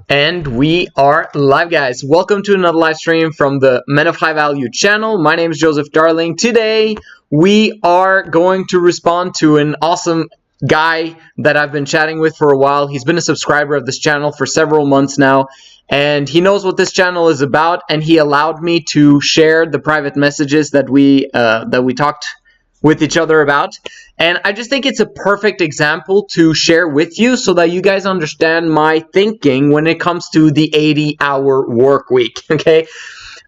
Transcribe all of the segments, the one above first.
And we are live, guys. Welcome to another live stream from the Men of High Value channel. My name is Joseph Darling. Today, we are going to respond to an awesome guy that I've been chatting with for a while. He's been a subscriber of this channel for several months now, and he knows what this channel is about, and he allowed me to share the private messages that we talked with each other about. And I just think it's a perfect example to share with you so that you guys understand my thinking when it comes to the 80-hour work week, okay?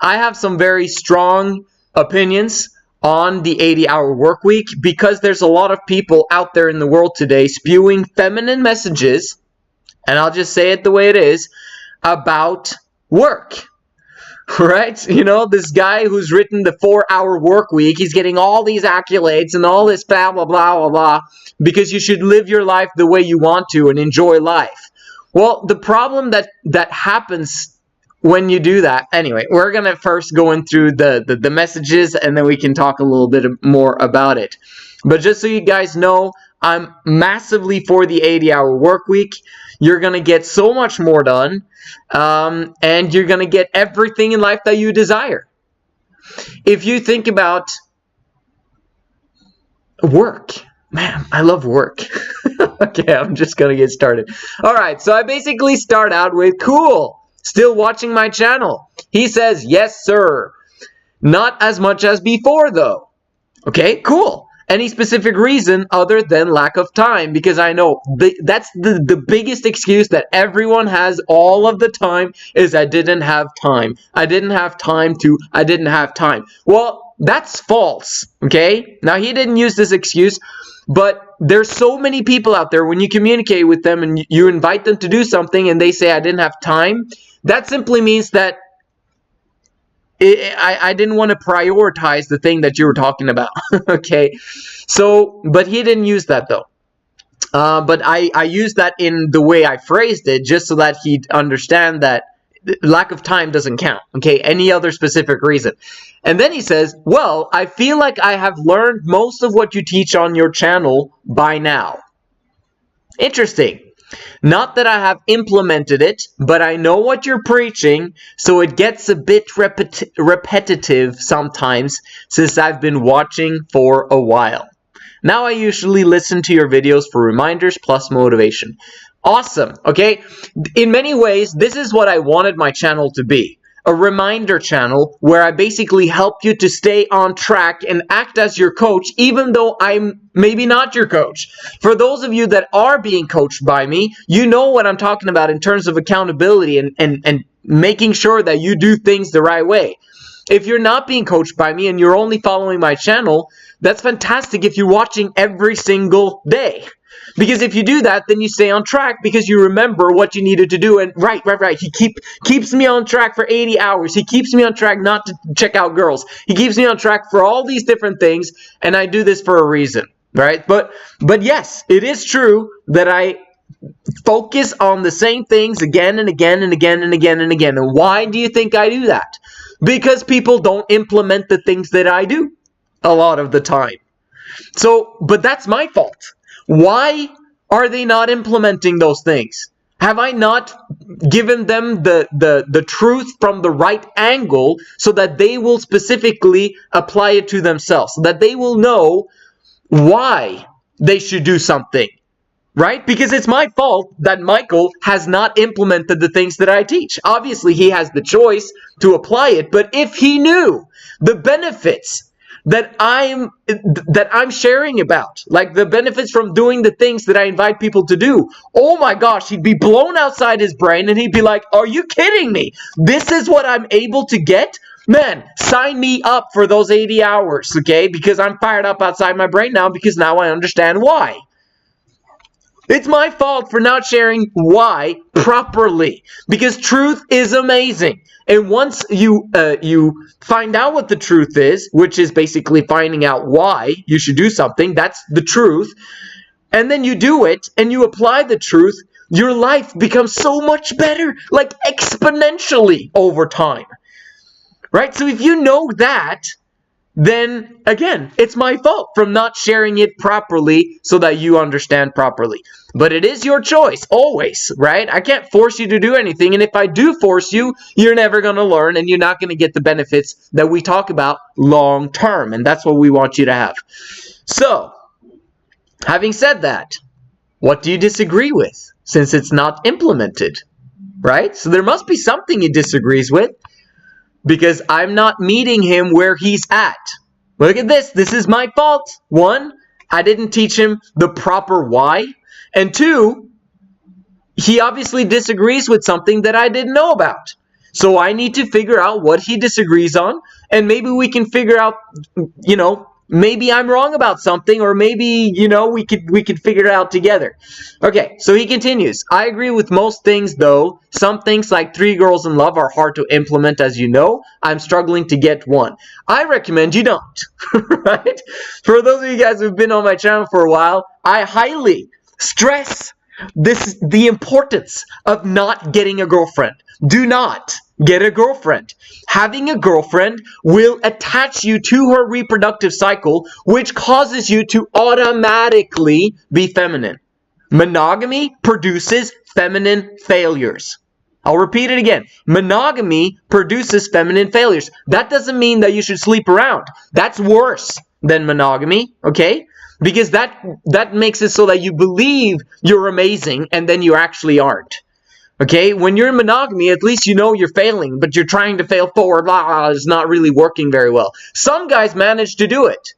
I have some very strong opinions on the 80-hour work week because there's a lot of people out there in the world today spewing feminine messages, and I'll just say it the way it is, about work. Right? You know, this guy who's written the 4-hour work week, he's getting all these accolades and all this blah, blah, blah, blah, blah, because you should live your life the way you want to and enjoy life. Well, the problem that happens when you do that, anyway, we're going to first go in through the messages, and then we can talk a little bit more about it. But just so you guys know, I'm massively for the 80-hour work week. You're going to get so much more done, and you're going to get everything in life that you desire. If you think about work, man, I love work. Okay, I'm just going to get started. All right, so I basically start out with, cool, still watching my channel. He says, yes, sir. Not as much as before, though. Okay, cool. Any specific reason other than lack of time? Because I know that's the biggest excuse that everyone has all of the time is I didn't have time. I didn't have time to, I didn't have time. Well, that's false, okay? Now, he didn't use this excuse, but there's so many people out there when you communicate with them and you invite them to do something and they say I didn't have time, that simply means that I didn't want to prioritize the thing that you were talking about, okay? So, but he didn't use that, though. But I used that in the way I phrased it, just so that he'd understand that lack of time doesn't count, okay? Any other specific reason. And then he says, well, I feel like I have learned most of what you teach on your channel by now. Interesting. Not that I have implemented it, but I know what you're preaching, so it gets a bit repetitive sometimes since I've been watching for a while. Now I usually listen to your videos for reminders plus motivation. Awesome, okay? In many ways, this is what I wanted my channel to be. A reminder channel where I basically help you to stay on track and act as your coach, even though I'm maybe not your coach. For those of you that are being coached by me, you know what I'm talking about in terms of accountability and making sure that you do things the right way. If you're not being coached by me and you're only following my channel, that's fantastic if you're watching every single day. Because if you do that, then you stay on track because you remember what you needed to do. And right. He keeps me on track for 80 hours. He keeps me on track not to check out girls. He keeps me on track for all these different things. And I do this for a reason, right? But yes, it is true that I focus on the same things again and again and again and again and again. And why do you think I do that? Because people don't implement the things that I do a lot of the time. So, but that's my fault. Why are they not implementing those things? Have I not given them the truth from the right angle so that they will specifically apply it to themselves, so that they will know why they should do something, right? Because it's my fault that Michael has not implemented the things that I teach. Obviously, he has the choice to apply it, but if he knew the benefits that I'm sharing about, like the benefits from doing the things that I invite people to do, oh my gosh, he'd be blown outside his brain and he'd be like, are you kidding me? This is what I'm able to get? Man, sign me up for those 80 hours, okay? Because I'm fired up outside my brain now because now I understand why. It's my fault for not sharing why properly, because truth is amazing. And once you find out what the truth is, which is basically finding out why you should do something, that's the truth, and then you do it and you apply the truth, your life becomes so much better, like exponentially over time. Right? So if you know that, then again, it's my fault from not sharing it properly so that you understand properly. But it is your choice, always, right? I can't force you to do anything, and if I do force you, you're never going to learn, and you're not going to get the benefits that we talk about long term, and that's what we want you to have. So, having said that, what do you disagree with, since it's not implemented, right? So there must be something he disagrees with, because I'm not meeting him where he's at. Look at this. This is my fault. 1, I didn't teach him the proper why. And 2, he obviously disagrees with something that I didn't know about. So I need to figure out what he disagrees on, and maybe we can figure out, maybe I'm wrong about something, or maybe, we could figure it out together. Okay, so he continues. I agree with most things, though. Some things like 3 Girls in Love are hard to implement, as you know. I'm struggling to get one. I recommend you don't, right? For those of you guys who've been on my channel for a while, I highly stress the importance of not getting a girlfriend. Do not get a girlfriend. Having a girlfriend will attach you to her reproductive cycle, which causes you to automatically be feminine. Monogamy produces feminine failures. I'll repeat it again. Monogamy produces feminine failures. That doesn't mean that you should sleep around. That's worse than monogamy, okay? Because that makes it so that you believe you're amazing and then you actually aren't. Okay, when you're in monogamy, at least you know you're failing, but you're trying to fail forward. It's not really working very well. Some guys manage to do it.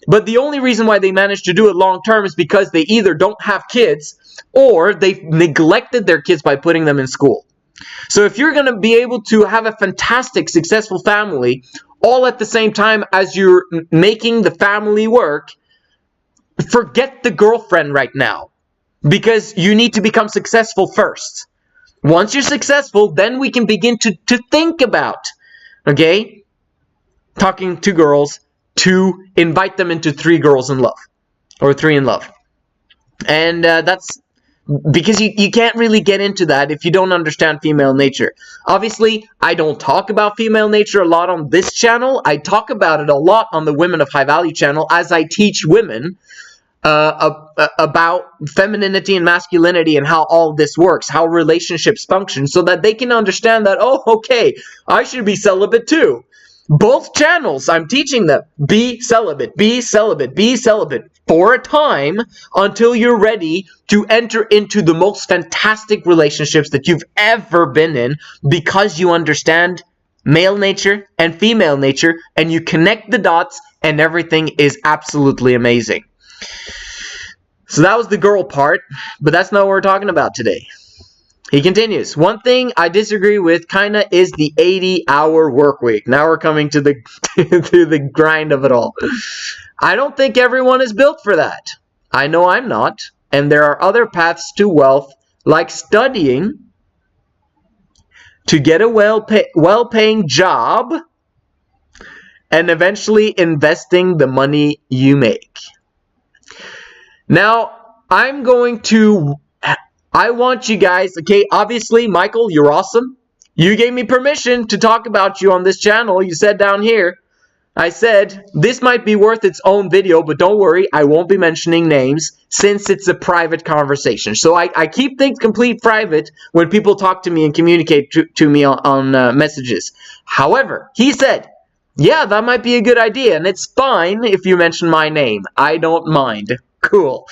But the only reason why they manage to do it long term is because they either don't have kids or they've neglected their kids by putting them in school. So if you're going to be able to have a fantastic, successful family all at the same time as you're making the family work, forget the girlfriend right now, because you need to become successful first. Once you're successful, then we can begin to think about, okay, talking to girls to invite them into 3 Girls in Love, or 3 in Love. And that's because you can't really get into that if you don't understand female nature. Obviously, I don't talk about female nature a lot on this channel. I talk about it a lot on the Women of High Value channel as I teach women about femininity and masculinity and how all this works, how relationships function, so that they can understand that, oh, okay, I should be celibate too. Both channels, I'm teaching them, be celibate, be celibate, be celibate for a time until you're ready to enter into the most fantastic relationships that you've ever been in, because you understand male nature and female nature, and you connect the dots, and everything is absolutely amazing. So that was the girl part, but that's not what we're talking about today. He continues, one thing I disagree with kinda is the 80-hour work week. Now we're coming to the to the grind of it all. I don't think everyone is built for that. I know I'm not, and there are other paths to wealth, like studying to get a well-paying job and eventually investing the money you make. Now, I want you guys, okay, obviously, Michael, you're awesome. You gave me permission to talk about you on this channel. You said down here, I said, this might be worth its own video, but don't worry, I won't be mentioning names since it's a private conversation. So I keep things complete private when people talk to me and communicate to me on messages. However, he said, yeah, that might be a good idea, and it's fine if you mention my name. I don't mind. Cool.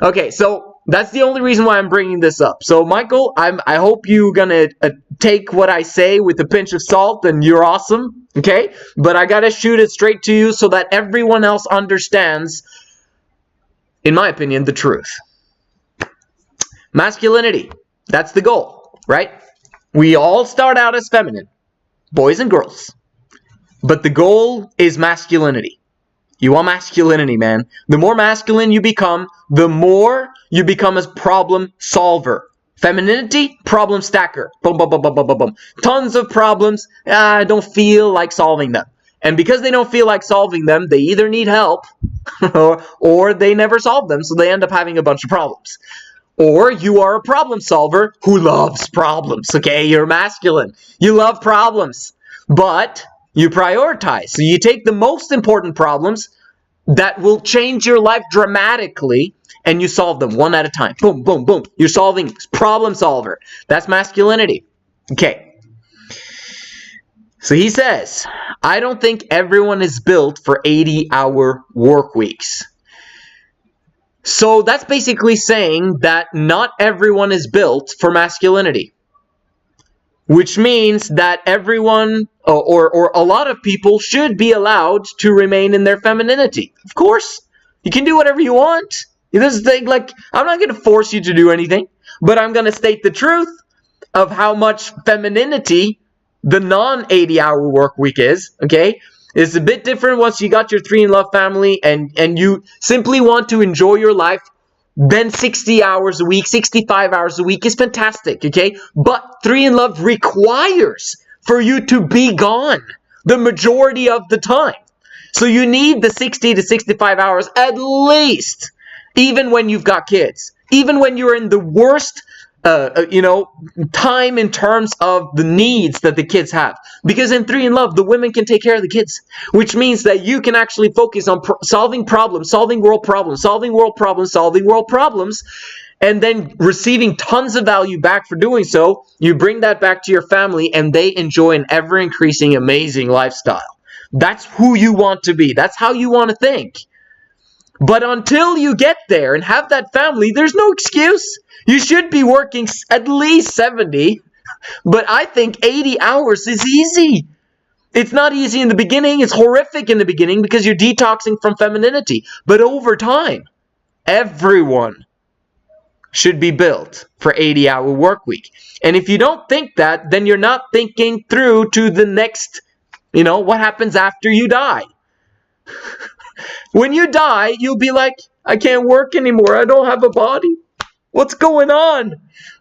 Okay, so that's the only reason why I'm bringing this up. So, Michael, I hope you're gonna take what I say with a pinch of salt, and you're awesome, okay? But I gotta shoot it straight to you so that everyone else understands, in my opinion, the truth. Masculinity. That's the goal, right? We all start out as feminine, boys and girls. But the goal is masculinity. You want masculinity, man. The more masculine you become, the more you become a problem solver. Femininity, problem stacker. Boom, boom, boom, boom, boom, boom, boom. Tons of problems. I don't feel like solving them. And because they don't feel like solving them, they either need help or they never solve them, so they end up having a bunch of problems. Or you are a problem solver who loves problems, okay? You're masculine. You love problems. But You prioritize. So you take the most important problems that will change your life dramatically, and you solve them one at a time. Boom, boom, boom. You're solving, problem solver. That's masculinity. Okay. So he says, I don't think everyone is built for 80-hour work weeks. So that's basically saying that not everyone is built for masculinity. Which means that everyone, or a lot of people, should be allowed to remain in their femininity. Of course. You can do whatever you want. This thing, like, I'm not going to force you to do anything, but I'm going to state the truth of how much femininity the non-80-hour work week is, okay? It's a bit different once you got your 3 in Love family and you simply want to enjoy your life. Then 60 hours a week, 65 hours a week is fantastic, okay? But 3 in Love requires for you to be gone the majority of the time. So you need the 60 to 65 hours at least, even when you've got kids. Even when you're in the worst time in terms of the needs that the kids have. Because in 3 in Love, the women can take care of the kids, which means that you can actually focus on solving problems, solving world problems, solving world problems, solving world problems, and then receiving tons of value back for doing so. You bring that back to your family, and they enjoy an ever-increasing, amazing lifestyle. That's who you want to be. That's how you want to think. But until you get there and have that family, there's no excuse. You should be working at least 70, but I think 80 hours is easy. It's not easy in the beginning. It's horrific in the beginning because you're detoxing from femininity. But over time, everyone should be built for 80-hour work week. And if you don't think that, then you're not thinking through to the next, what happens after you die. When you die, you'll be like, I can't work anymore. I don't have a body. What's going on?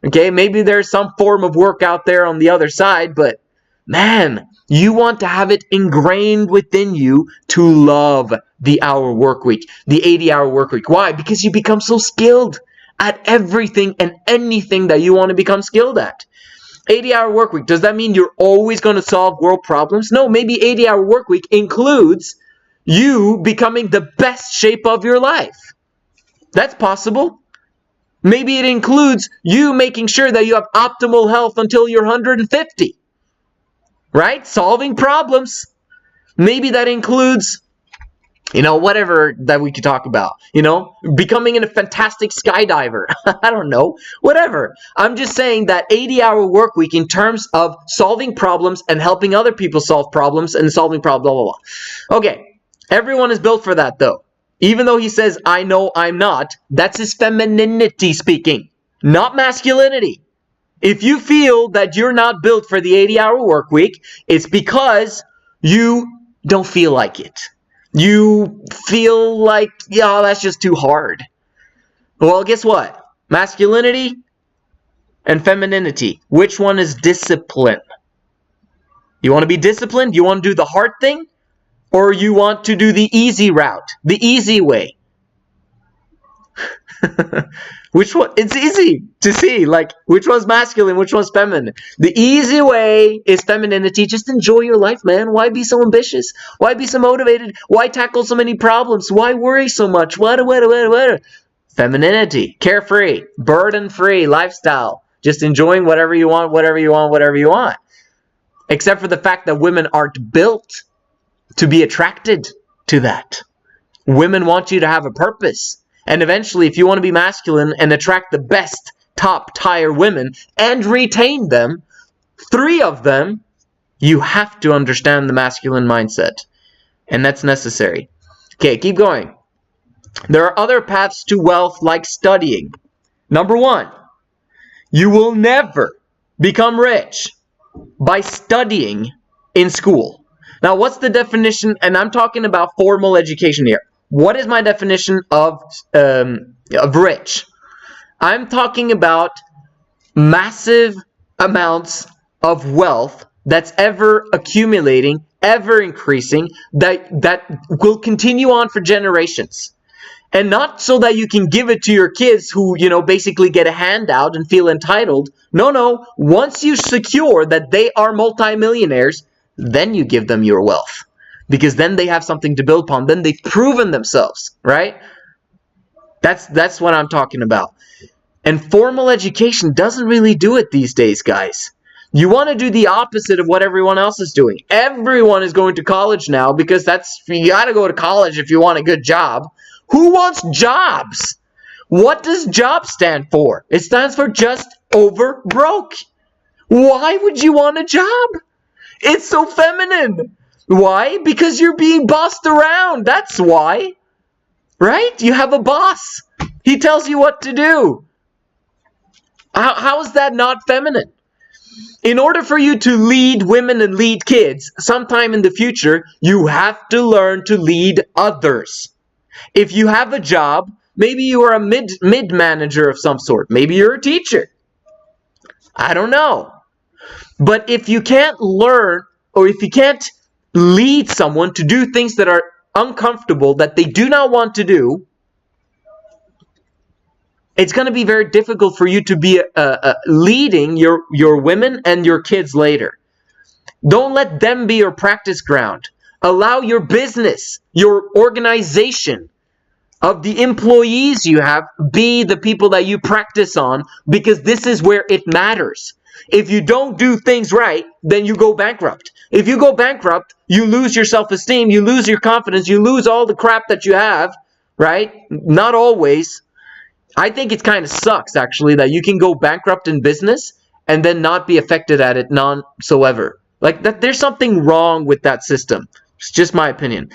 Okay, maybe there's some form of work out there on the other side, but man, you want to have it ingrained within you to love the hour work week, the 80-hour work week. Why? Because you become so skilled at everything and anything that you want to become skilled at. 80-hour work week, does that mean you're always going to solve world problems? No, maybe 80-hour work week includes you becoming the best shape of your life. That's possible. Maybe it includes you making sure that you have optimal health until you're 150. Right? Solving problems. Maybe that includes, whatever that we could talk about. Becoming a fantastic skydiver. I don't know. Whatever. I'm just saying that 80-hour work week in terms of solving problems and helping other people solve problems and solving problems, blah, blah, blah. Okay. Everyone is built for that, though. Even though he says, I know I'm not, that's his femininity speaking, not masculinity. If you feel that you're not built for the 80-hour work week, it's because you don't feel like it. You feel like, that's just too hard. Well, guess what? Masculinity and femininity. Which one is discipline? You want to be disciplined? You want to do the hard thing? Or you want to do the easy route, the easy way? Which one? It's easy to see, which one's masculine, which one's feminine. The easy way is femininity. Just enjoy your life, man. Why be so ambitious? Why be so motivated? Why tackle so many problems? Why worry so much? What? Femininity, carefree, burden-free lifestyle. Just enjoying whatever you want. Except for the fact that women aren't built to be attracted to that. Women want you to have a purpose. And eventually, if you want to be masculine and attract the best top-tier women and retain them, 3 of them, you have to understand the masculine mindset. And that's necessary. Okay, keep going. There are other paths to wealth like studying. Number 1, you will never become rich by studying in school. Now, what's the definition? And I'm talking about formal education here. What is my definition of rich? I'm talking about massive amounts of wealth that's ever accumulating, ever increasing, that will continue on for generations. And not so that you can give it to your kids who, basically get a handout and feel entitled. No. Once you secure that they are multimillionaires, then you give them your wealth. Because then they have something to build upon. Then they've proven themselves, right? That's what I'm talking about. And formal education doesn't really do it these days, guys. You want to do the opposite of what everyone else is doing. Everyone is going to college now because you got to go to college if you want a good job. Who wants jobs? What does job stand for? It stands for just over broke. Why would you want a job? It's so feminine. Why? Because you're being bossed around. That's why. Right? You have a boss. He tells you what to do. How is that not feminine? In order for you to lead women and lead kids sometime in the future, you have to learn to lead others. If you have a job, maybe you are a mid manager of some sort. Maybe you're a teacher. I don't know. But if you can't learn, or if you can't lead someone to do things that are uncomfortable, that they do not want to do, it's going to be very difficult for you to be leading your women and your kids later. Don't let them be your practice ground. Allow your business, your organization of the employees you have be the people that you practice on, because this is where it matters. If you don't do things right, then you go bankrupt. If you go bankrupt, you lose your self-esteem, you lose your confidence, you lose all the crap that you have, right? Not always. I think it kind of sucks, actually, that you can go bankrupt in business and then not be affected at it none-so-ever. Like, that, there's something wrong with that system. It's just my opinion.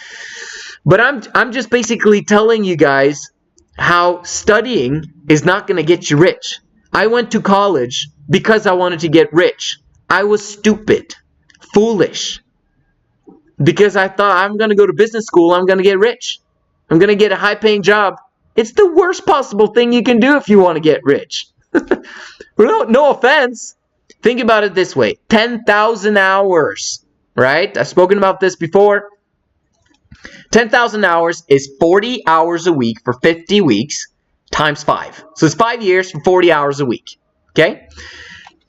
But I'm just basically telling you guys how studying is not going to get you rich. I went to college because I wanted to get rich. I was stupid, foolish, because I thought I'm going to go to business school, I'm going to get rich. I'm going to get a high-paying job. It's the worst possible thing you can do if you want to get rich. No offense. Think about it this way. 10,000 hours, right? I've spoken about this before. 10,000 hours is 40 hours a week for 50 weeks times 5. So it's 5 years for 40 hours a week. Okay?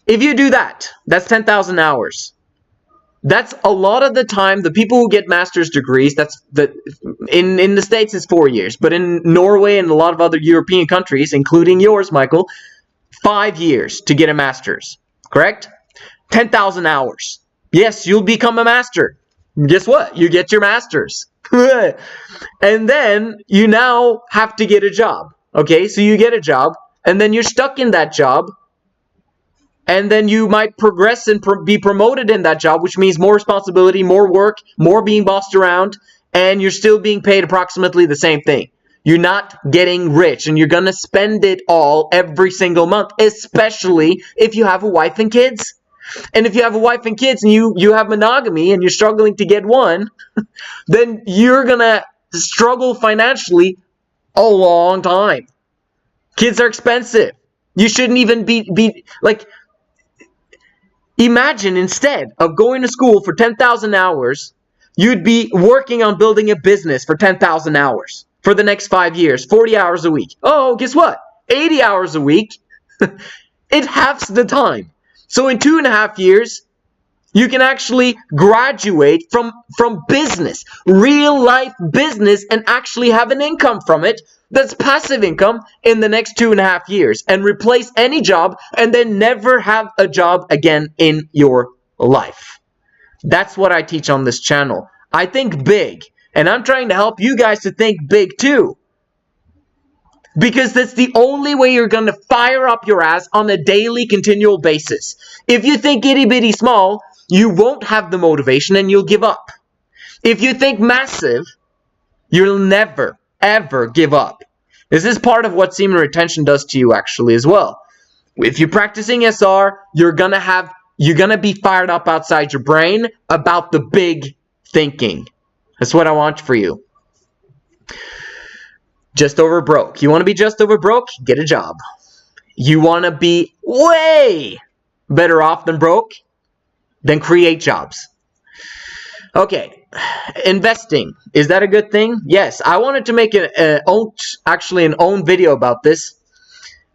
If you do that, that's 10,000 hours. That's a lot of the time. The people who get master's degrees, in the States it's 4 years, but in Norway and a lot of other European countries, including yours, Michael, 5 years to get a master's. Correct? 10,000 hours. Yes, you'll become a master. Guess what? You get your master's. And then you now have to get a job. Okay, so you get a job, and then you're stuck in that job, and then you might progress and be promoted in that job, which means more responsibility, more work, more being bossed around, and you're still being paid approximately the same thing. You're not getting rich, and you're going to spend it all every single month, especially if you have a wife and kids. And if you have a wife and kids and you have monogamy and you're struggling to get one, then you're going to struggle financially a long time. Kids are expensive. You shouldn't even be like, imagine instead of going to school for 10,000 hours, you'd be working on building a business for 10,000 hours for the next 5 years, 40 hours a week. Oh, guess what? 80 hours a week. It halves the time. So in 2.5 years, you can actually graduate from business, real life business, and actually have an income from it that's passive income in the next 2.5 years, and replace any job and then never have a job again in your life. That's what I teach on this channel. I think big, and I'm trying to help you guys to think big too. Because that's the only way you're going to fire up your ass on a daily, continual basis. If you think itty-bitty small, you won't have the motivation and you'll give up. If you think massive, you'll never, ever give up. This is part of what semen retention does to you actually as well. If you're practicing SR, you're going to be fired up outside your brain about the big thinking. That's what I want for you. Just over broke. You want to be just over broke? Get a job. You want to be way better off than broke? Then create jobs. Okay, investing. Is that a good thing? Yes. I wanted to make an own video about this.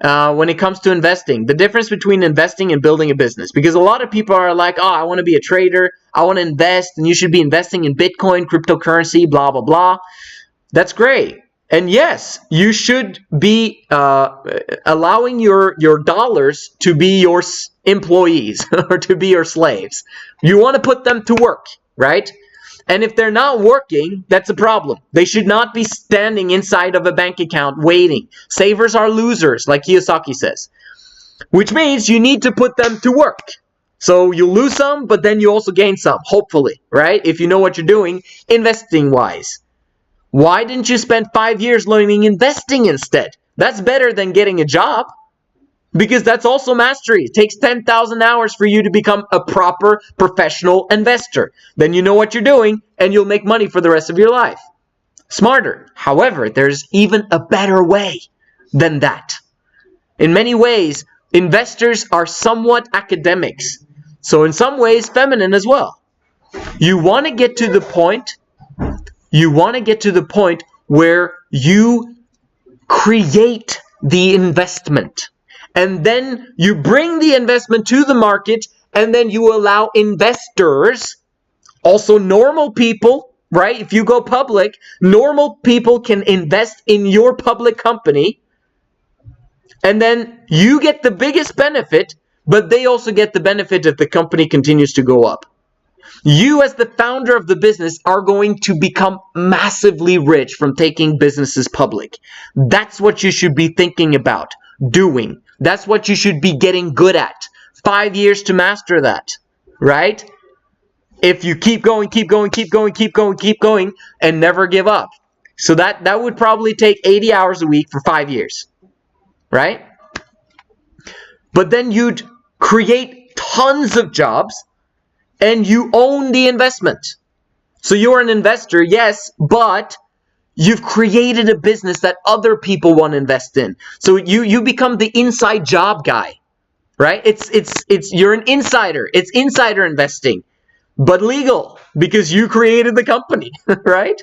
when it comes to investing. The difference between investing and building a business. Because a lot of people are like, oh, I want to be a trader. I want to invest. And you should be investing in Bitcoin, cryptocurrency, blah, blah, blah. That's great. And yes, you should be allowing your dollars to be your employees or to be your slaves. You want to put them to work, right? And if they're not working, that's a problem. They should not be standing inside of a bank account waiting. Savers are losers, like Kiyosaki says. Which means you need to put them to work. So you lose some, but then you also gain some, hopefully, right? If you know what you're doing, investing-wise. Why didn't you spend 5 years learning investing instead? That's better than getting a job. Because that's also mastery. It takes 10,000 hours for you to become a proper professional investor. Then you know what you're doing, and you'll make money for the rest of your life. Smarter. However, there's even a better way than that. In many ways, investors are somewhat academics. So in some ways, feminine as well. You want to get to the point where you create the investment. And then you bring the investment to the market, and then you allow investors, also normal people, right? If you go public, normal people can invest in your public company, and then you get the biggest benefit, but they also get the benefit if the company continues to go up. You as the founder of the business are going to become massively rich from taking businesses public. That's what you should be thinking about doing. That's what you should be getting good at. 5 years to master that, right? If you keep going, and never give up. So that would probably take 80 hours a week for 5 years, right? But then you'd create tons of jobs, and you own the investment. So you're an investor, yes, but you've created a business that other people want to invest in. So you become the inside job guy, right? You're an insider. It's insider investing, but legal because you created the company, right?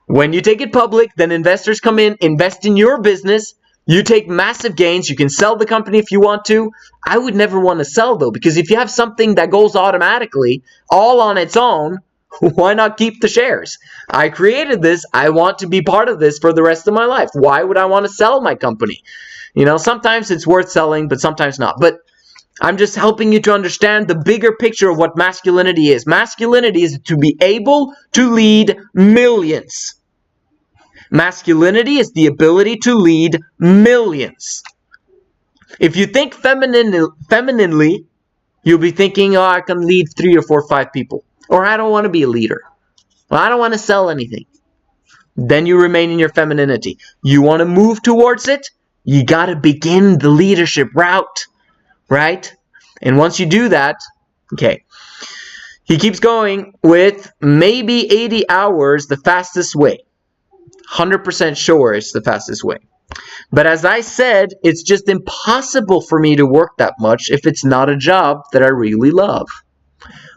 When you take it public, then investors come in, invest in your business. You take massive gains. You can sell the company if you want to. I would never want to sell, though, because if you have something that goes automatically all on its own, why not keep the shares? I created this. I want to be part of this for the rest of my life. Why would I want to sell my company? You know, sometimes it's worth selling, but sometimes not. But I'm just helping you to understand the bigger picture of what masculinity is. Masculinity is to be able to lead millions. Masculinity is the ability to lead millions. If you think femininely, you'll be thinking, oh, I can lead 3 or 4 or 5 people. Or I don't want to be a leader. Well, I don't want to sell anything. Then you remain in your femininity. You want to move towards it? You got to begin the leadership route, right? And once you do that, okay. He keeps going with maybe 80 hours, the fastest way. 100% sure it's the fastest way. But as I said, it's just impossible for me to work that much if it's not a job that I really love.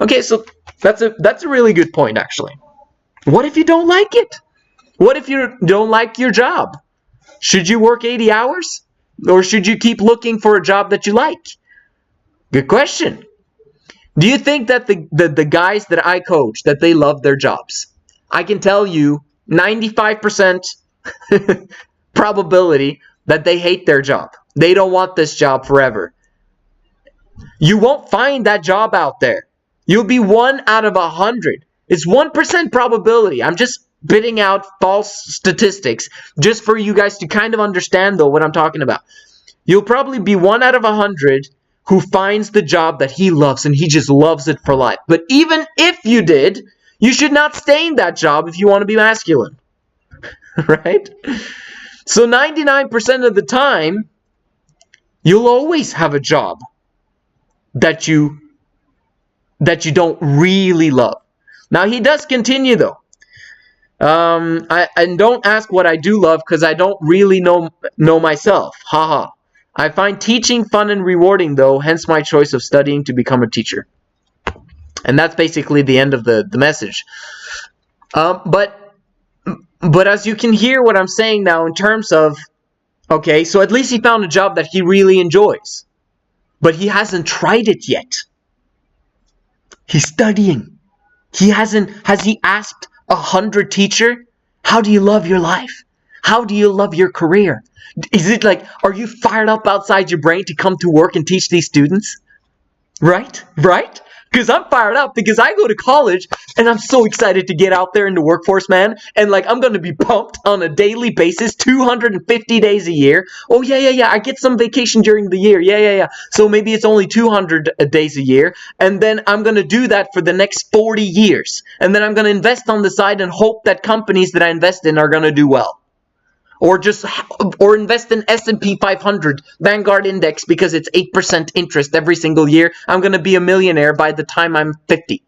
Okay, so that's a really good point, actually. What if you don't like it? What if you don't like your job? Should you work 80 hours? Or should you keep looking for a job that you like? Good question. Do you think that the guys that I coach, that they love their jobs? I can tell you 95% probability that they hate their job. They don't want this job forever. You won't find that job out there. You'll be 1 out of 100. It's 1% probability. I'm just spitting out false statistics just for you guys to kind of understand, though, what I'm talking about. You'll probably be 1 out of 100 who finds the job that he loves, and he just loves it for life. But even if you did, you should not stay in that job if you want to be masculine. Right? So 99% of the time, you'll always have a job that you don't really love. Now, he does continue, though. And don't ask what I do love, because I don't really know myself. Haha. I find teaching fun and rewarding, though, hence my choice of studying to become a teacher. And that's basically the end of the message. But as you can hear what I'm saying now in terms of, Okay, so at least he found a job that he really enjoys. But he hasn't tried it yet. He's studying. Has he asked 100 teachers, how do you love your life? How do you love your career? Is it like, are you fired up outside your brain to come to work and teach these students? Right? Because I'm fired up because I go to college and I'm so excited to get out there in the workforce, man. And like, I'm going to be pumped on a daily basis, 250 days a year. Oh, yeah. I get some vacation during the year. Yeah. So maybe it's only 200 days a year. And then I'm going to do that for the next 40 years. And then I'm going to invest on the side and hope that companies that I invest in are going to do well. Or invest in S&P 500 Vanguard Index because it's 8% interest every single year. I'm going to be a millionaire by the time I'm 50.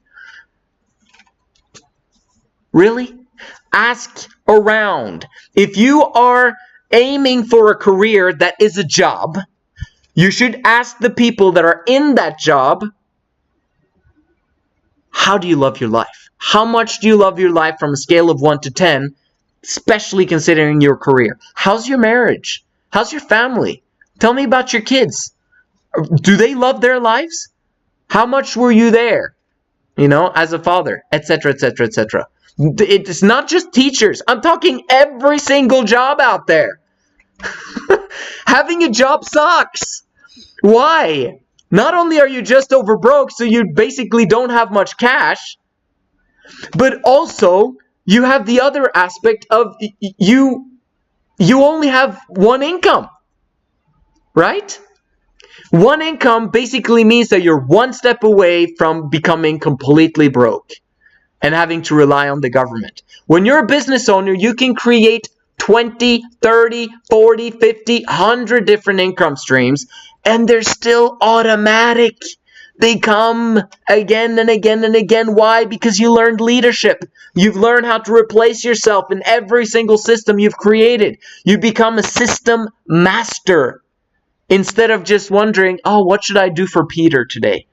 Really? Ask around. If you are aiming for a career that is a job, you should ask the people that are in that job, how do you love your life? How much do you love your life from a scale of 1 to 10? Especially considering your career. How's your marriage? How's your family? Tell me about your kids. Do they love their lives? How much were you there? As a father, etc., etc., etc. It's not just teachers. I'm talking every single job out there. Having a job sucks. Why? Not only are you just over broke, so you basically don't have much cash, but also you have the other aspect of you only have one income, right? One income basically means that you're one step away from becoming completely broke and having to rely on the government. When you're a business owner, you can create 20, 30, 40, 50, 100 different income streams, and they're still automatic. They come again and again and again. Why? Because you learned leadership. You've learned how to replace yourself in every single system you've created. You become a system master instead of just wondering, oh, what should I do for Peter today?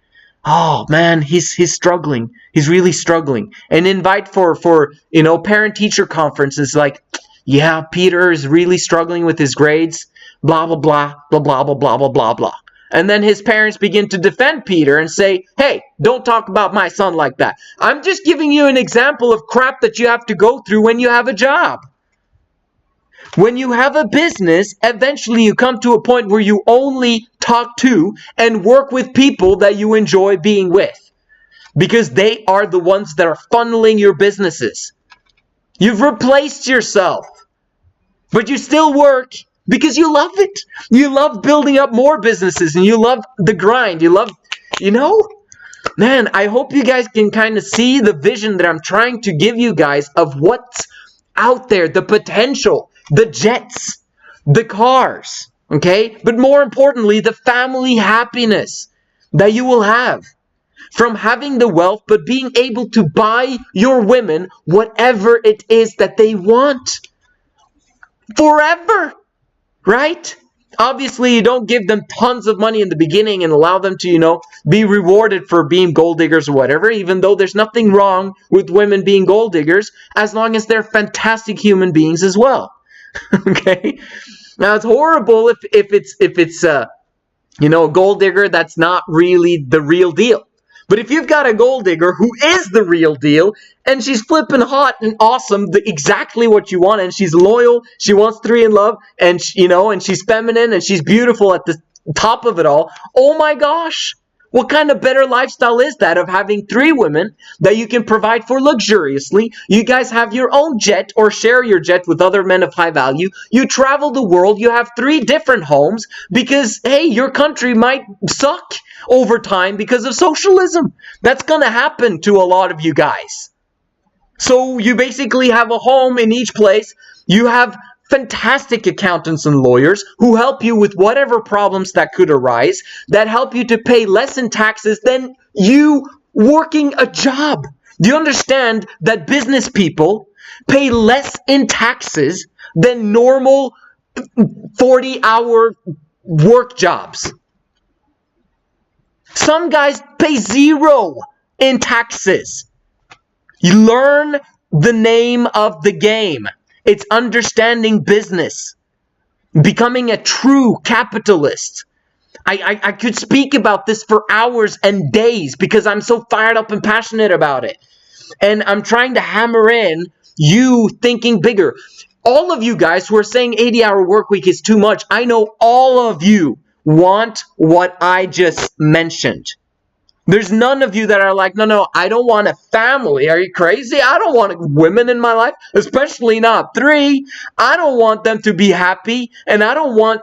Oh man, he's struggling. He's really struggling. And invite for parent-teacher conferences like, yeah, Peter is really struggling with his grades. Blah blah blah blah blah blah blah blah blah blah. And then his parents begin to defend Peter and say, hey, don't talk about my son like that. I'm just giving you an example of crap that you have to go through when you have a job. When you have a business, eventually you come to a point where you only talk to and work with people that you enjoy being with. Because they are the ones that are funneling your businesses. You've replaced yourself. But you still work. Because you love it. You love building up more businesses and you love the grind. You love, man, I hope you guys can kind of see the vision that I'm trying to give you guys of what's out there, the potential, the jets, the cars, okay? But more importantly, the family happiness that you will have from having the wealth, but being able to buy your women whatever it is that they want forever. Right? Obviously, you don't give them tons of money in the beginning and allow them to, be rewarded for being gold diggers or whatever, even though there's nothing wrong with women being gold diggers, as long as they're fantastic human beings as well. Okay? Now, it's horrible if it's a gold digger that's not really the real deal. But if you've got a gold digger who is the real deal, and she's flipping hot and awesome, exactly what you want, and she's loyal, she wants to be in love, and and she's feminine, and she's beautiful at the top of it all, oh my gosh, what kind of better lifestyle is that of having 3 women that you can provide for luxuriously? You guys have your own jet or share your jet with other men of high value. You travel the world. You have 3 different homes because, hey, your country might suck over time because of socialism. That's going to happen to a lot of you guys. So you basically have a home in each place. You have fantastic accountants and lawyers who help you with whatever problems that could arise, that help you to pay less in taxes than you working a job. Do you understand that business people pay less in taxes than normal 40-hour work jobs? Some guys pay 0 in taxes. You learn the name of the game. It's understanding business. Becoming a true capitalist. I could speak about this for hours and days because I'm so fired up and passionate about it. And I'm trying to hammer in you thinking bigger. All of you guys who are saying 80-hour work week is too much, I know all of you want what I just mentioned. There's none of you that are like, no, I don't want a family. Are you crazy? I don't want women in my life, especially not 3. I don't want them to be happy, and I don't want,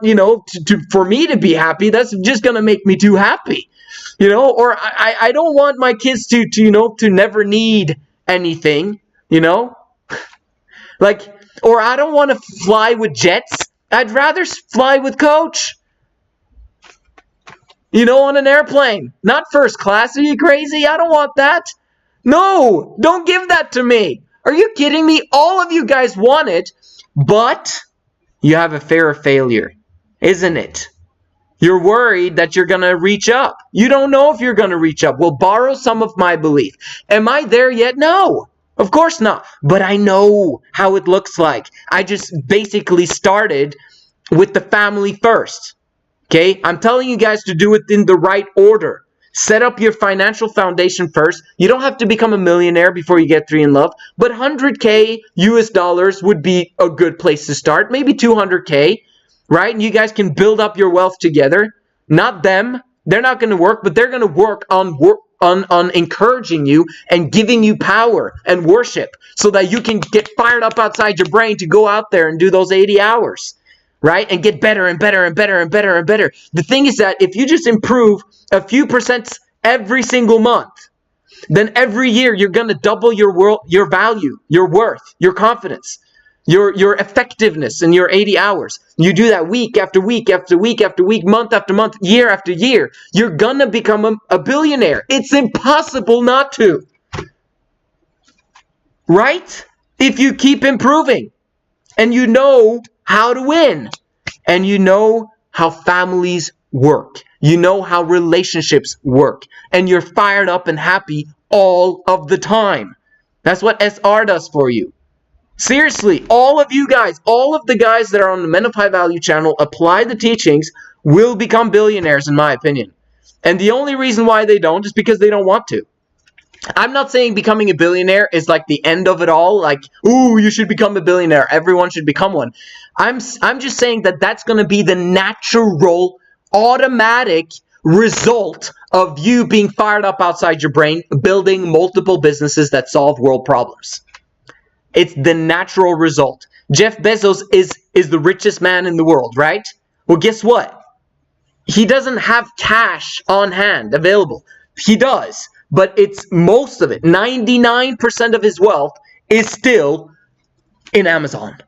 for me to be happy. That's just going to make me too happy, or I don't want my kids to never need anything, like, or I don't want to fly with jets. I'd rather fly with coach. On an airplane. Not first class. Are you crazy? I don't want that. No, don't give that to me. Are you kidding me? All of you guys want it, but you have a fear of failure, isn't it? You're worried that you're going to reach up. You don't know if you're going to reach up. Well, borrow some of my belief. Am I there yet? No, of course not. But I know how it looks like. I just basically started with the family first. Okay, I'm telling you guys to do it in the right order. Set up your financial foundation first. You don't have to become a millionaire before you get 3 in love, but 100K US dollars would be a good place to start. Maybe 200K, right? And you guys can build up your wealth together. Not them. They're not going to work, but they're going to work on encouraging you and giving you power and worship so that you can get fired up outside your brain to go out there and do those 80 hours. Right? And get better and better and better and better and better. The thing is that if you just improve a few percent every single month, then every year you're going to double your value, your worth, your confidence, your effectiveness in your 80 hours. You do that week after week after week after week, month after month, year after year. You're going to become a billionaire. It's impossible not to. Right? If you keep improving and you know how to win, and you know how families work, you know how relationships work, and you're fired up and happy all of the time. That's what SR does for you. Seriously, all of you guys, all of the guys that are on the Men of High Value channel, apply the teachings, will become billionaires in my opinion. And the only reason why they don't is because they don't want to. I'm not saying becoming a billionaire is like the end of it all, like, ooh, you should become a billionaire, everyone should become one. I'm just saying that that's going to be the natural, automatic result of you being fired up outside your brain, building multiple businesses that solve world problems. It's the natural result. Jeff Bezos is the richest man in the world, right? Well, guess what? He doesn't have cash on hand available. He does. But it's most of it, 99% of his wealth is still in Amazon.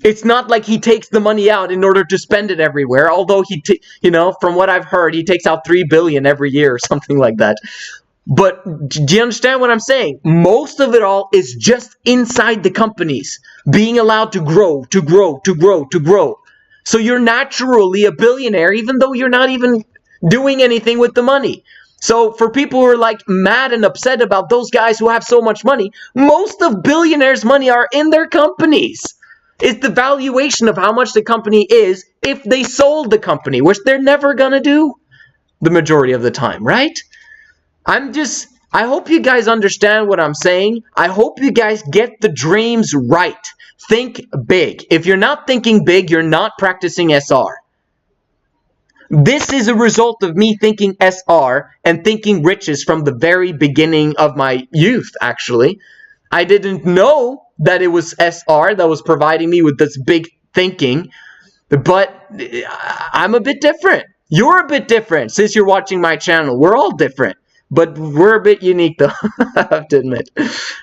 It's not like he takes the money out in order to spend it everywhere, although from what I've heard, he takes out $3 billion every year or something like that. But do you understand what I'm saying? Most of it all is just inside the companies, being allowed to grow, to grow, to grow, to grow. So you're naturally a billionaire, even though you're not even doing anything with the money. So for people who are like mad and upset about those guys who have so much money, most of billionaires' money are in their companies. It's the valuation of how much the company is if they sold the company, which they're never going to do the majority of the time, right? I hope you guys understand what I'm saying. I hope you guys get the dreams right. Think big. If you're not thinking big, you're not practicing SR. This is a result of me thinking SR and thinking riches from the very beginning of my youth, actually. I didn't know that it was SR that was providing me with this big thinking, but I'm a bit different. You're a bit different since you're watching my channel. We're all different, but we're a bit unique though, I have to admit.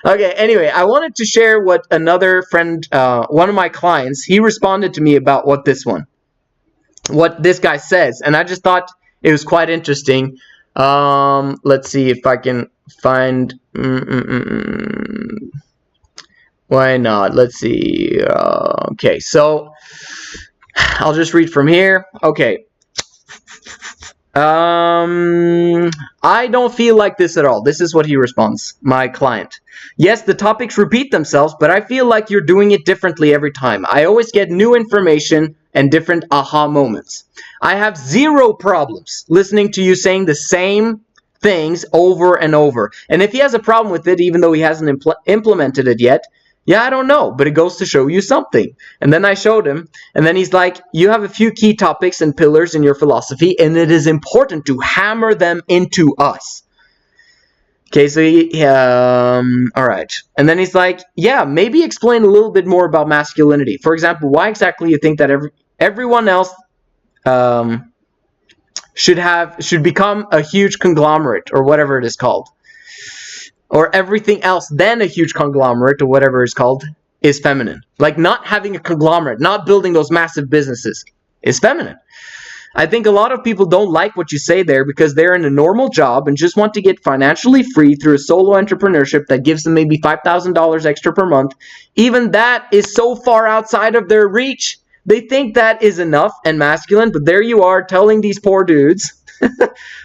Okay, anyway, I wanted to share what another friend, one of my clients, he responded to me about what this guy says, and I just thought it was quite interesting. Let's see if I can find why not, let's see. Okay, so I'll just read from here. Okay, I don't feel like this at all. This is what he responds, my client. Yes, the topics repeat themselves, but I feel like you're doing it differently every time. I always get new information and different aha moments. I have zero problems listening to you saying the same things over and over. And if he has a problem with it, even though he hasn't implemented it yet, yeah, I don't know, but it goes to show you something. And then I showed him, and then he's like, you have a few key topics and pillars in your philosophy, and it is important to hammer them into us. Okay, so all right. And then he's like, yeah, maybe explain a little bit more about masculinity. For example, why exactly you think that everyone else should become a huge conglomerate, or whatever it is called. Or everything else than a huge conglomerate, or whatever it's called, is feminine. Like not having a conglomerate, not building those massive businesses, is feminine. I think a lot of people don't like what you say there because they're in a normal job and just want to get financially free through a solo entrepreneurship that gives them maybe $5,000 extra per month. Even that is so far outside of their reach. They think that is enough and masculine, but there you are telling these poor dudes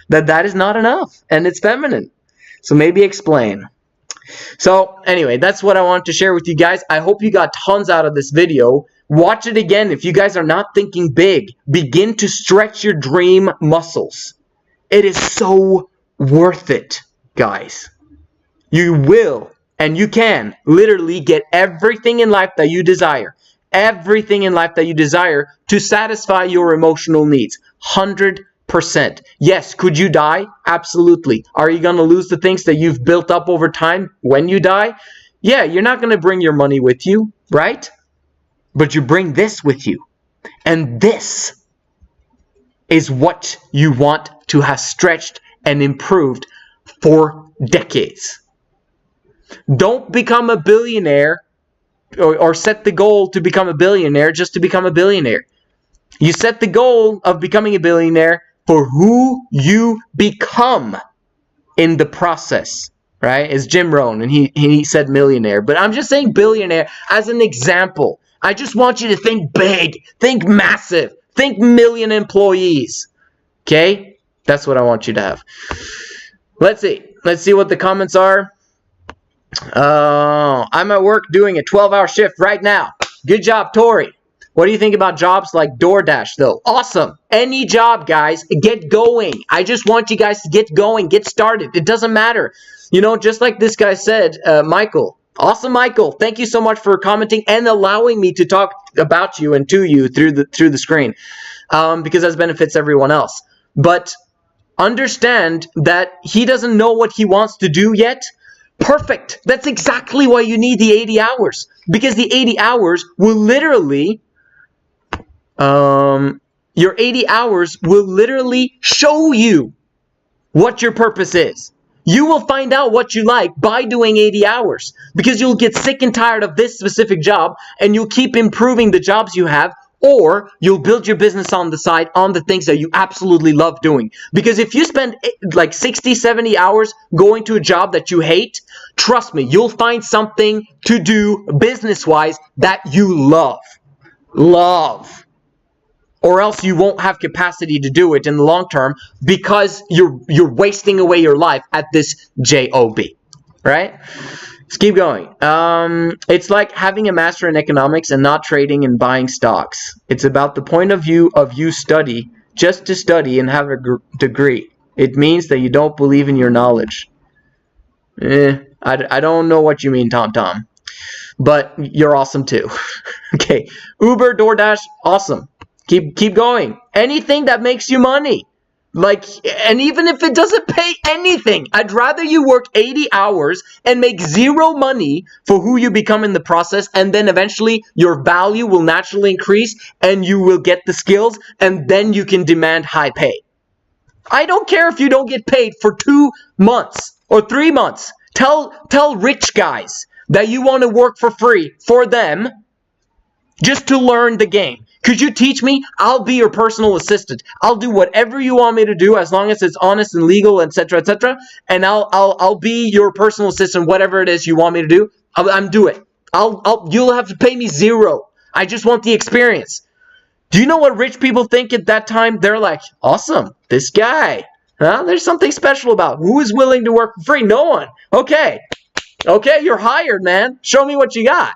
that is not enough and it's feminine. So maybe explain. So anyway, that's what I wanted to share with you guys. I hope you got tons out of this video. Watch it again. If you guys are not thinking big, begin to stretch your dream muscles. It is so worth it, guys. You will and you can literally get everything in life that you desire. Everything in life that you desire to satisfy your emotional needs. 100%. Yes, could you die? Absolutely. Are you going to lose the things that you've built up over time when you die? Yeah, you're not going to bring your money with you, right? But you bring this with you. And this is what you want to have stretched and improved for decades. Don't become a billionaire or set the goal to become a billionaire just to become a billionaire. You set the goal of becoming a billionaire for who you become in the process, right? It's Jim Rohn, and he said millionaire. But I'm just saying billionaire as an example. I just want you to think big, think massive, think million employees, okay? That's what I want you to have. Let's see what the comments are. I'm at work doing a 12-hour shift right now. Good job, Tori. What do you think about jobs like DoorDash, though? Awesome. Any job, guys, get going. I just want you guys to get going, get started. It doesn't matter. You know, just like this guy said, Michael. Awesome, Michael. Thank you so much for commenting and allowing me to talk about you and to you through the screen, because that benefits everyone else. But understand that he doesn't know what he wants to do yet. Perfect. That's exactly why you need the 80 hours, because the 80 hours will literally, your 80 hours will literally show you what your purpose is. You will find out what you like by doing 80 hours, because you'll get sick and tired of this specific job and you'll keep improving the jobs you have, or you'll build your business on the side on the things that you absolutely love doing. Because if you spend like 60, 70 hours going to a job that you hate, trust me, you'll find something to do business-wise that you love. Love. Or else you won't have capacity to do it in the long term, because you're wasting away your life at this job, right? Let's keep going. It's like having a master in economics and not trading and buying stocks. It's about the point of view of you study just to study and have a degree. It means that you don't believe in your knowledge. I don't know what you mean, Tom. But you're awesome too. Okay. Uber, DoorDash, awesome. Keep going. Anything that makes you money. Like, and even if it doesn't pay anything, I'd rather you work 80 hours and make zero money for who you become in the process, and then eventually your value will naturally increase and you will get the skills, and then you can demand high pay. I don't care if you don't get paid for 2 months or 3 months. Tell rich guys that you want to work for free for them just to learn the game. Could you teach me? I'll be your personal assistant. I'll do whatever you want me to do as long as it's honest and legal, etc., etc. And I'll be your personal assistant, whatever it is you want me to do. I'm do it. You'll have to pay me zero. I just want the experience. Do you know what rich people think at that time? They're like, awesome, this guy. Huh? There's something special about. Who is willing to work for free? No one. Okay, you're hired, man. Show me what you got.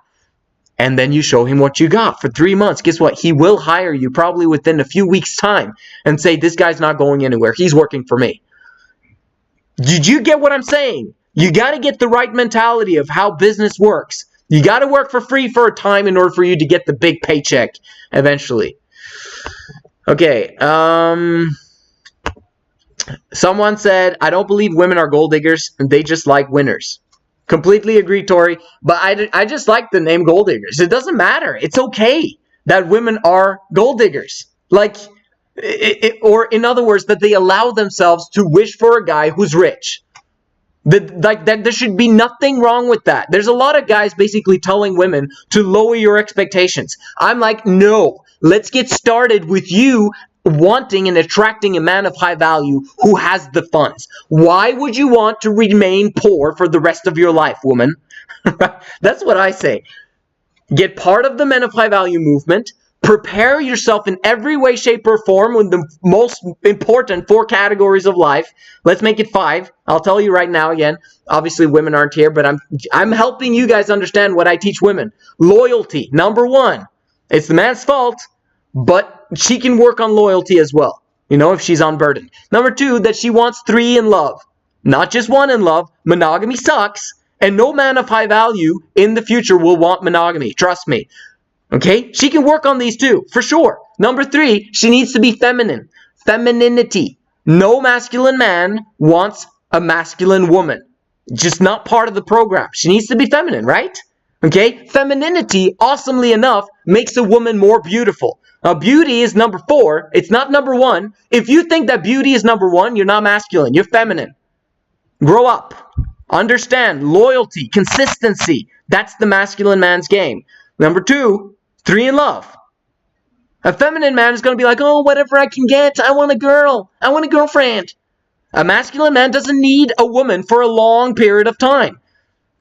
and then you show him what you got for 3 months. Guess what? He will hire you probably within a few weeks' time and say, this guy's not going anywhere. He's working for me. Did you get what I'm saying? You got to get the right mentality of how business works. You got to work for free for a time in order for you to get the big paycheck eventually. Okay. Someone said, I don't believe women are gold diggers. They just like winners. Completely agree, Tori. But I just like the name gold diggers. It doesn't matter. It's okay that women are gold diggers. Like, or in other words, that they allow themselves to wish for a guy who's rich. Like that, there should be nothing wrong with that. There's a lot of guys basically telling women to lower your expectations. I'm like, no, let's get started with you wanting and attracting a man of high value who has the funds. Why would you want to remain poor for the rest of your life, woman? That's what I say. Get part of the men of high value movement. Prepare yourself in every way, shape, or form with the most important 4 categories of life. Let's make it 5. I'll tell you right now again. Obviously, women aren't here, but I'm helping you guys understand what I teach women. Loyalty, number 1. It's the man's fault, but she can work on loyalty as well, you know, if she's unburdened. Number 2, that she wants 3 in love. Not just 1 in love. Monogamy sucks, and no man of high value in the future will want monogamy. Trust me. Okay? She can work on these 2, for sure. Number 3, she needs to be feminine. Femininity. No masculine man wants a masculine woman. Just not part of the program. She needs to be feminine, right? Okay? Femininity, awesomely enough, makes a woman more beautiful. Now, beauty is number 4. It's not number 1. If you think that beauty is number 1, you're not masculine. You're feminine. Grow up. Understand. Loyalty. Consistency. That's the masculine man's game. Number 2, 3 in love. A feminine man is going to be like, oh, whatever I can get. I want a girl. I want a girlfriend. A masculine man doesn't need a woman for a long period of time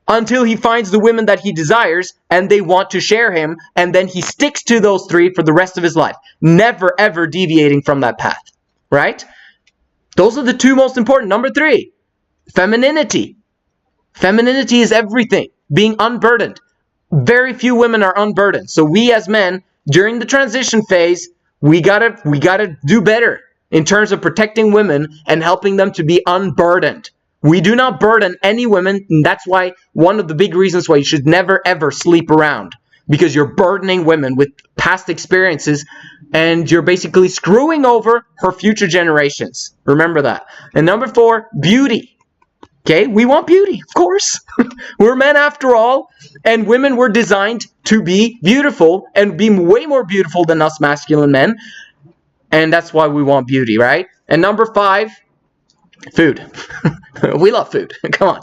until he finds the women that he desires and they want to share him, and then he sticks to those 3 for the rest of his life, never ever deviating from that path, right? Those are the 2 most important. Number 3, femininity. Femininity is everything. Being unburdened. Very few women are unburdened. So we as men, during the transition phase, we gotta do better in terms of protecting women and helping them to be unburdened. We do not burden any women, and that's why one of the big reasons why you should never ever sleep around, because you're burdening women with past experiences and you're basically screwing over her future generations. Remember that. And number 4, beauty. Okay, we want beauty, of course. We're men after all, and women were designed to be beautiful and be way more beautiful than us masculine men. And that's why we want beauty, right? And number 5, food. We love food. Come on.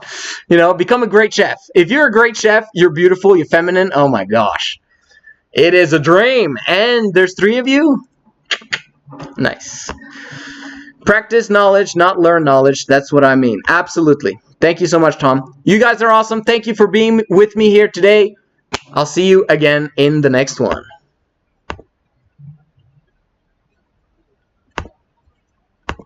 You know, become a great chef. If you're a great chef, you're beautiful, you're feminine. Oh my gosh. It is a dream. And there's 3 of you? Nice. Practice knowledge, not learn knowledge. That's what I mean. Absolutely. Thank you so much, Tom. You guys are awesome. Thank you for being with me here today. I'll see you again in the next one.